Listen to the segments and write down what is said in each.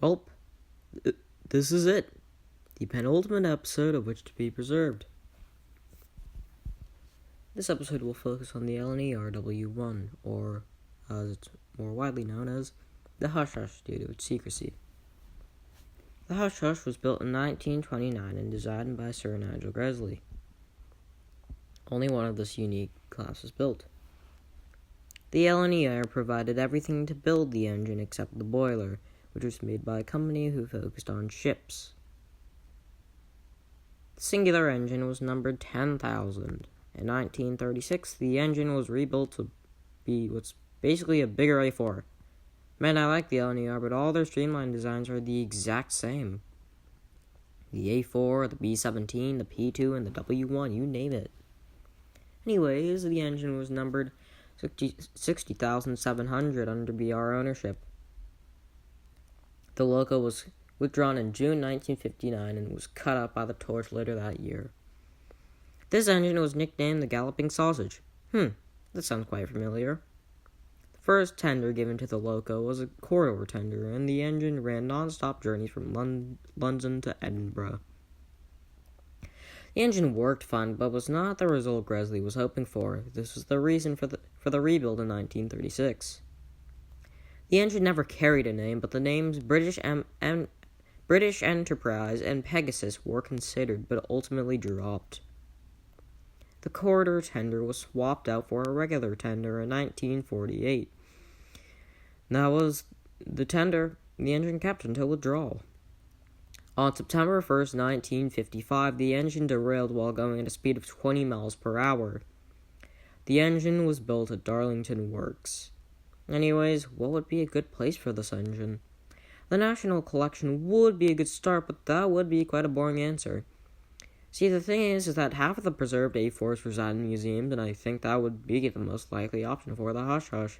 Well, this is it. The penultimate episode of Which to Be Preserved. This episode will focus on the LNER W1, or as it's more widely known as, the Hush Hush due to its secrecy. The Hush Hush was built in 1929 and designed by Sir Nigel Gresley. Only one of this unique class was built. The LNER provided everything to build the engine except the boiler, which was made by a company who focused on ships. The singular engine was numbered 10,000. In 1936, the engine was rebuilt to be what's basically a bigger A4. Man, I like the LNER, but all their streamlined designs are the exact same. The A4, the B17, the P2, and the W1, you name it. Anyways, the engine was numbered 60,700 under BR ownership. The logo was withdrawn in June 1959 and was cut up by the torch later that year. This engine was nicknamed the Galloping Sausage. That sounds quite familiar. The first tender given to the loco was a corridor tender, and the engine ran non-stop journeys from London to Edinburgh. The engine worked fine, but was not the result Gresley was hoping for. This was the reason for the rebuild in 1936. The engine never carried a name, but the names British Enterprise and Pegasus were considered, but ultimately dropped. The corridor tender was swapped out for a regular tender in 1948. That was the tender the engine kept until withdrawal. On September 1st, 1955, the engine derailed while going at a speed of 20 miles per hour. The engine was built at Darlington Works. Anyways, what would be a good place for this engine? The National Collection would be a good start, but that would be quite a boring answer. See, the thing is that half of the preserved A4s reside in museums, and I think that would be the most likely option for the Hush Hush.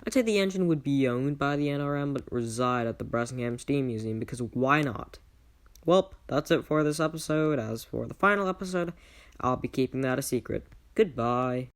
I'd say the engine would be owned by the NRM, but reside at the Bressingham Steam Museum, because why not? Well, that's it for this episode. As for the final episode, I'll be keeping that a secret. Goodbye.